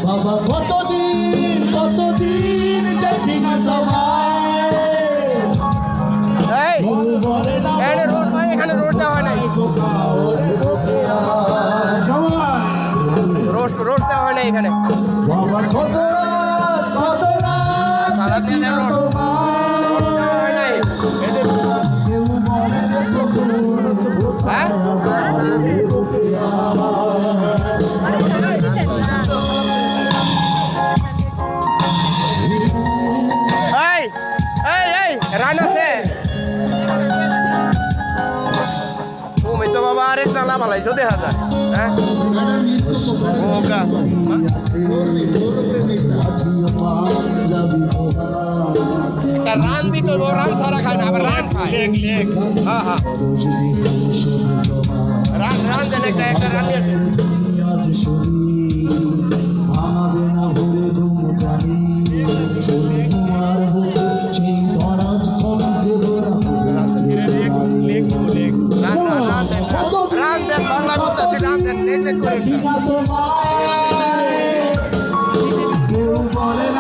বাবা কতদিন কতদিন দেখি না তোমায় এখানে রোড দেওয়া হয় নাই রোড দেওয়া হয় নাই এখানে বাবা কত কত সারা দিয়ে রোড দেওয়া হয় নাই হ্যাঁ রান আছে তুমি তো বাবা আরেক নালা বালাইছো দেখা যায় হ্যাঁ রান দিত রান ছাড়া খায় না আবার রান খায় হ্যাঁ হ্যাঁ রান দেন একটা রান নিয়ে ভাঙাবে না ভুলে ঘুম জানি তোমার বুকে সেই দরাজ কণ্ঠে রান দেন বাংলা বলতেছি রান দেন নেগলেক্ট করেন না তোমায় কেউ বলে না